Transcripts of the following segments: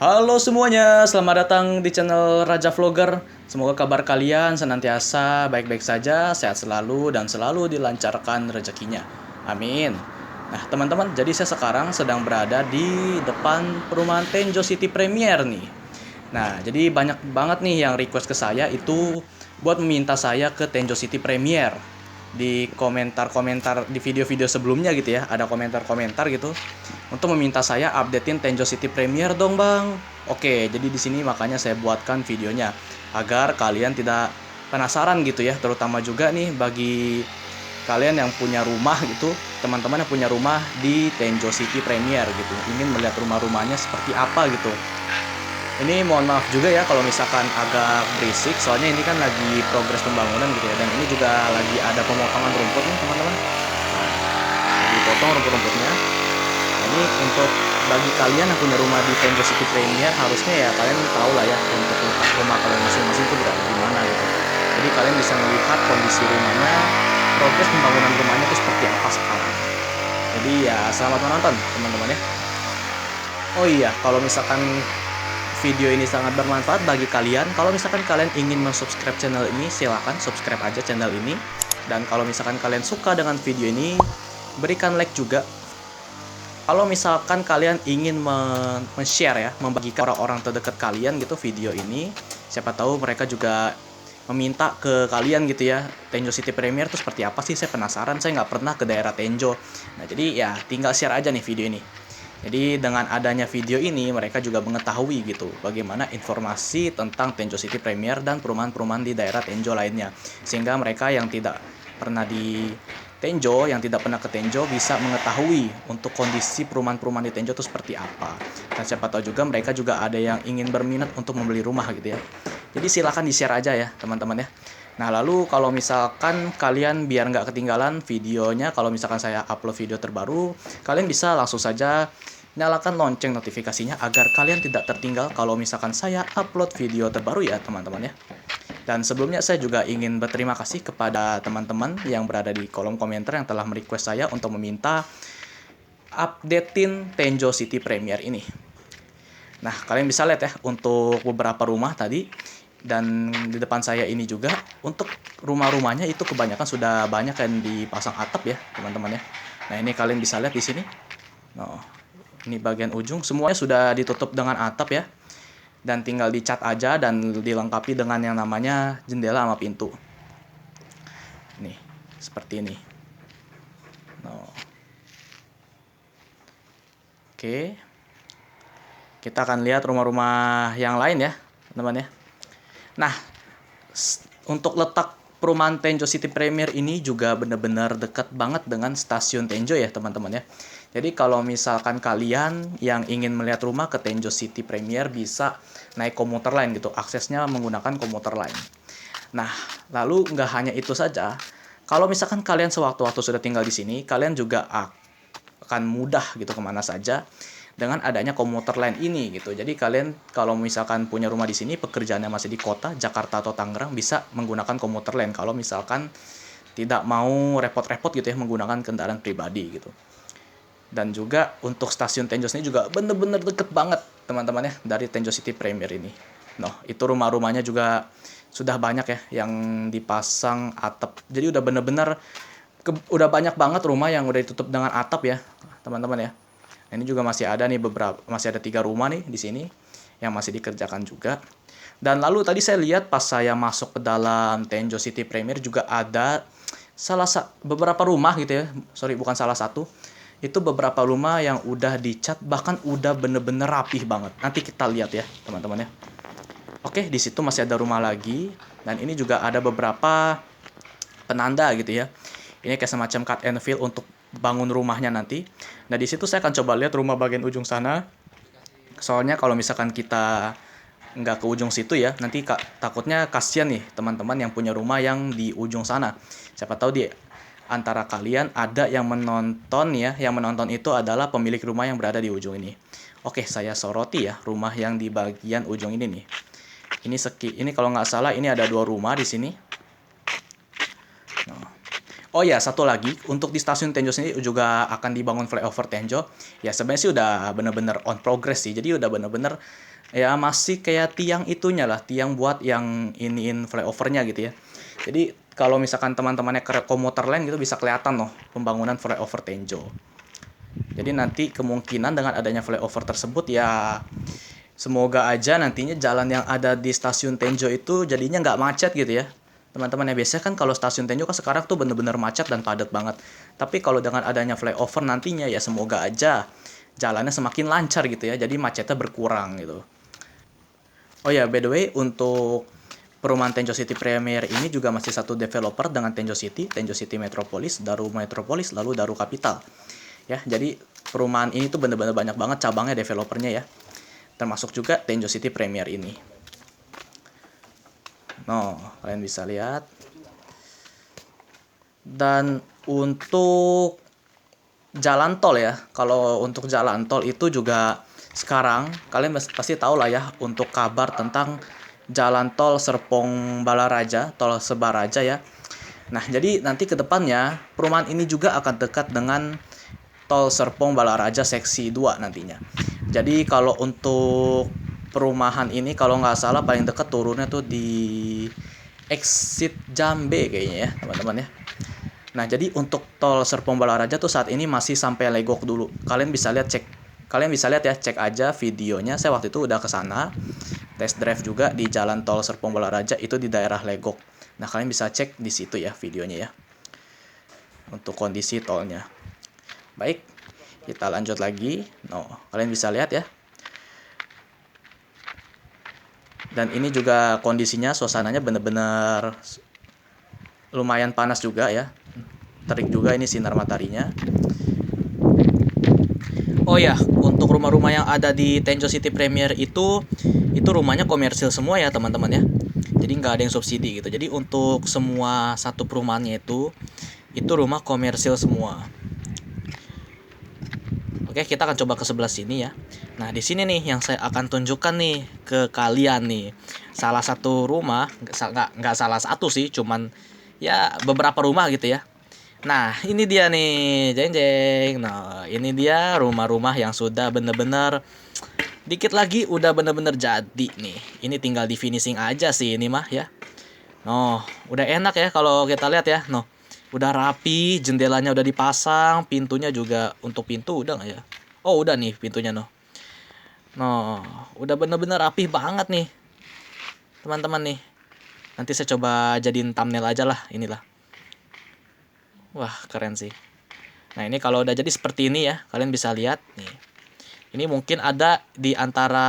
Halo semuanya, selamat datang di channel Raja Vlogger. Semoga kabar kalian senantiasa baik-baik saja, sehat selalu, dan selalu dilancarkan rezekinya. Amin. Nah teman-teman, jadi saya sekarang sedang berada di depan perumahan Tenjo City Premier nih. Nah, jadi banyak banget nih yang request ke saya itu buat meminta saya ke Tenjo City Premier. Di komentar-komentar di video-video sebelumnya gitu ya, ada komentar-komentar gitu untuk meminta saya updatein Tenjo City Premier dong, Bang. Oke, jadi di sini makanya saya buatkan videonya agar kalian tidak penasaran gitu ya, terutama juga nih bagi kalian yang punya rumah gitu, teman-teman yang punya rumah di Tenjo City Premier gitu, ingin melihat rumah-rumahnya seperti apa gitu. Ini mohon maaf juga ya kalau misalkan agak berisik, soalnya ini kan lagi progres pembangunan gitu ya, dan ini juga lagi ada pemotongan rumput nih teman-teman. Nah, lagi potong rumput-rumputnya. Nah, ini untuk bagi kalian yang punya rumah di Tenjo City Premier, harusnya ya kalian tahu lah ya untuk letak rumah kalian masing-masing itu berada di mana gitu. Jadi kalian bisa melihat kondisi rumahnya, progres pembangunan rumahnya itu seperti apa sekarang. Jadi ya selamat menonton teman-teman ya. Oh iya, kalau misalkan video ini sangat bermanfaat bagi kalian, kalau misalkan kalian ingin mensubscribe channel ini, silahkan subscribe aja channel ini. Dan kalau misalkan kalian suka dengan video ini, berikan like juga. Kalau misalkan kalian ingin men-share ya, membagikan orang-orang terdekat kalian gitu video ini, siapa tahu mereka juga meminta ke kalian gitu ya, Tenjo City Premier itu seperti apa sih, saya penasaran, saya nggak pernah ke daerah Tenjo. Nah jadi ya tinggal share aja nih video ini. Jadi dengan adanya video ini mereka juga mengetahui gitu bagaimana informasi tentang Tenjo City Premier dan perumahan-perumahan di daerah Tenjo lainnya. Sehingga mereka yang tidak pernah di Tenjo, yang tidak pernah ke Tenjo bisa mengetahui untuk kondisi perumahan-perumahan di Tenjo itu seperti apa. Dan siapa tahu juga mereka juga ada yang ingin berminat untuk membeli rumah gitu ya. Jadi silakan di-share aja ya teman-teman ya. Nah lalu kalau misalkan kalian biar nggak ketinggalan videonya, kalau misalkan saya upload video terbaru, kalian bisa langsung saja nyalakan lonceng notifikasinya agar kalian tidak tertinggal kalau misalkan saya upload video terbaru ya teman-teman ya. Dan sebelumnya saya juga ingin berterima kasih kepada teman-teman yang berada di kolom komentar yang telah merequest saya untuk meminta updatein Tenjo City Premier ini. Nah, kalian bisa lihat ya untuk beberapa rumah tadi, dan di depan saya ini juga untuk rumah-rumahnya itu kebanyakan sudah banyak yang dipasang atap ya, teman-teman ya. Nah, ini kalian bisa lihat di sini. Nah, ini bagian ujung semuanya sudah ditutup dengan atap ya. Dan tinggal dicat aja dan dilengkapi dengan yang namanya jendela sama pintu. Nih, seperti ini. Nah, oke. Kita akan lihat rumah-rumah yang lain ya, teman-teman ya. Nah, untuk letak perumahan Tenjo City Premier ini juga benar-benar dekat banget dengan stasiun Tenjo ya, teman-teman ya. Jadi kalau misalkan kalian yang ingin melihat rumah ke Tenjo City Premier bisa naik komuter lain gitu, aksesnya menggunakan komuter lain. Nah, lalu nggak hanya itu saja, kalau misalkan kalian sewaktu-waktu sudah tinggal di sini, kalian juga akan mudah gitu kemana saja dengan adanya komuter lain ini gitu. Jadi kalian kalau misalkan punya rumah di sini, pekerjaannya masih di kota Jakarta atau Tangerang, bisa menggunakan komuter lain kalau misalkan tidak mau repot-repot gitu ya menggunakan kendaraan pribadi gitu. Dan juga untuk stasiun Tenjo ini juga bener-bener deket banget teman-teman ya dari Tenjo City Premier ini. Nah, itu rumah-rumahnya juga sudah banyak ya yang dipasang atap. Jadi udah bener-bener udah banyak banget rumah yang udah ditutup dengan atap ya, teman-teman ya. Nah, ini juga masih ada nih masih ada 3 rumah nih di sini yang masih dikerjakan juga. Dan lalu tadi saya lihat pas saya masuk ke dalam Tenjo City Premier juga ada beberapa rumah gitu ya. Sorry, bukan salah satu. Itu beberapa rumah yang udah dicat, bahkan udah bener-bener rapih banget. Nanti kita lihat ya, teman-teman ya. Oke, di situ masih ada rumah lagi dan ini juga ada beberapa penanda gitu ya. Ini kayak semacam cut and fill untuk bangun rumahnya nanti. Nah, di situ saya akan coba lihat rumah bagian ujung sana. Soalnya kalau misalkan kita nggak ke ujung situ ya, nanti takutnya kasihan nih teman-teman yang punya rumah yang di ujung sana. Siapa tahu di antara kalian ada yang menonton ya, yang menonton itu adalah pemilik rumah yang berada di ujung ini. Oke, saya soroti ya rumah yang di bagian ujung ini nih. Ini kalau nggak salah ini ada 2 rumah di sini. Nah, Oh ya, satu lagi, untuk di stasiun Tenjo sendiri juga akan dibangun flyover Tenjo. Ya sebenarnya sih udah bener-bener on progress sih. Jadi udah bener-bener ya masih kayak tiang itunya lah, tiang buat yang iniin flyovernya gitu ya. Jadi kalau misalkan teman-temannya ke komuter lain gitu bisa kelihatan loh pembangunan flyover Tenjo. Jadi nanti kemungkinan dengan adanya flyover tersebut ya semoga aja nantinya jalan yang ada di stasiun Tenjo itu jadinya nggak macet gitu ya. Teman-teman ya biasanya kan kalau stasiun Tenjo kan sekarang tuh bener-bener macet dan padat banget. Tapi kalau dengan adanya flyover nantinya ya semoga aja jalannya semakin lancar gitu ya. Jadi macetnya berkurang gitu. Oh ya, by the way, untuk perumahan Tenjo City Premier ini juga masih satu developer dengan Tenjo City Metropolis, Daru Metropolis, lalu Daru Capital. Ya, jadi perumahan ini tuh bener-bener banyak banget cabangnya developernya ya. Termasuk juga Tenjo City Premier ini. No, kalian bisa lihat. Dan untuk jalan tol ya, kalau untuk jalan tol itu juga sekarang kalian pasti tahu lah ya untuk kabar tentang jalan tol Serpong Balaraja, tol Sebaraja ya. Nah, jadi nanti ke depannya perumahan ini juga akan dekat dengan tol Serpong Balaraja seksi 2 nantinya. Jadi kalau untuk perumahan ini kalau nggak salah paling dekat turunnya tuh di exit Jambe kayaknya ya teman-teman ya. Nah jadi untuk tol Serpong Balaraja tuh saat ini masih sampai Legok dulu. Kalian bisa lihat ya, cek aja videonya. Saya waktu itu udah ke sana test drive juga di jalan tol Serpong Balaraja itu di daerah Legok. Nah kalian bisa cek di situ ya videonya ya untuk kondisi tolnya. Baik, kita lanjut lagi. Kalian bisa lihat ya. Dan ini juga kondisinya, suasananya bener-bener lumayan panas juga ya. Terik juga ini sinar mataharinya. Oh ya, untuk rumah-rumah yang ada di Tenjo City Premier itu rumahnya komersil semua ya teman-teman ya. Jadi nggak ada yang subsidi gitu. Jadi untuk semua satu perumahannya itu rumah komersil semua. Oke, kita akan coba ke sebelah sini ya. Nah, di sini nih yang saya akan tunjukkan nih ke kalian nih. Salah satu rumah, nggak salah satu sih, cuman ya beberapa rumah gitu ya. Nah, ini dia nih, jeng jeng. Nah, ini dia rumah-rumah yang sudah bener-bener dikit lagi udah bener-bener jadi nih. Ini tinggal di finishing aja sih ini mah ya. Udah enak ya kalau kita lihat ya. Udah rapi, jendelanya udah dipasang, pintunya juga untuk pintu udah nggak ya? Oh udah nih pintunya udah bener-bener rapi banget nih teman-teman nih. Nanti saya coba jadiin thumbnail aja lah inilah. Wah keren sih. Nah ini kalau udah jadi seperti ini ya, kalian bisa lihat nih. Ini mungkin ada di antara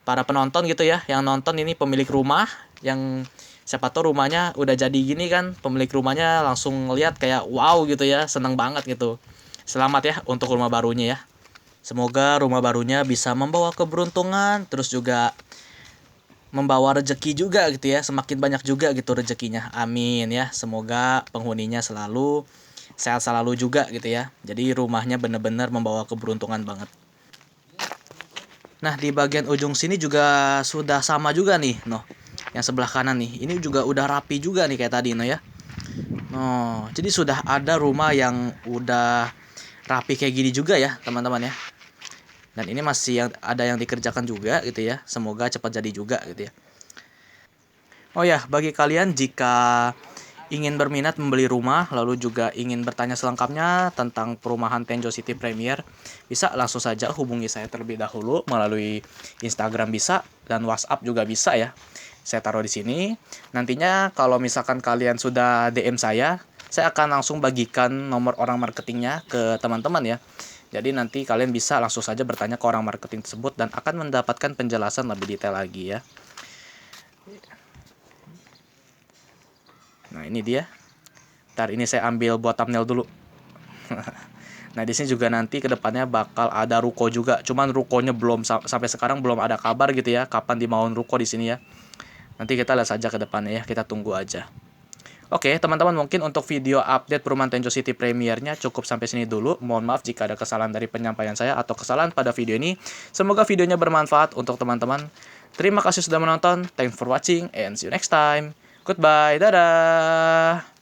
para penonton gitu ya, yang nonton ini pemilik rumah yang siapa tahu rumahnya udah jadi gini kan, pemilik rumahnya langsung ngeliat kayak wow gitu ya, seneng banget gitu. Selamat ya untuk rumah barunya ya. Semoga rumah barunya bisa membawa keberuntungan, terus juga membawa rezeki juga gitu ya, semakin banyak juga gitu rezekinya. Amin ya. Semoga penghuninya selalu sehat selalu juga gitu ya. Jadi rumahnya benar-benar membawa keberuntungan banget. Nah, di bagian ujung sini juga sudah sama juga nih, yang sebelah kanan nih. Ini juga udah rapi juga nih kayak tadi, ya. Jadi sudah ada rumah yang udah rapi kayak gini juga ya, teman-teman ya. Dan ini masih ada yang dikerjakan juga gitu ya. Semoga cepat jadi juga gitu ya. Oh ya, bagi kalian jika ingin berminat membeli rumah, lalu juga ingin bertanya selengkapnya tentang perumahan Tenjo City Premier, bisa langsung saja hubungi saya terlebih dahulu melalui Instagram bisa dan WhatsApp juga bisa ya. Saya taruh di sini. Nantinya kalau misalkan kalian sudah DM saya akan langsung bagikan nomor orang marketingnya ke teman-teman ya. Jadi nanti kalian bisa langsung saja bertanya ke orang marketing tersebut dan akan mendapatkan penjelasan lebih detail lagi ya. Nah ini dia. Ntar ini saya ambil buat thumbnail dulu. Nah di sini juga nanti kedepannya bakal ada ruko juga. Cuman rukonya belum sampai sekarang belum ada kabar gitu ya. Kapan dibangun ruko di sini ya. Nanti kita lihat saja ke depannya ya. Kita tunggu aja. Oke teman-teman, mungkin untuk video update perumahan Tenjo City Premiernya cukup sampai sini dulu. Mohon maaf jika ada kesalahan dari penyampaian saya atau kesalahan pada video ini. Semoga videonya bermanfaat untuk teman-teman. Terima kasih sudah menonton. Thanks for watching and see you next time. Goodbye, dadah.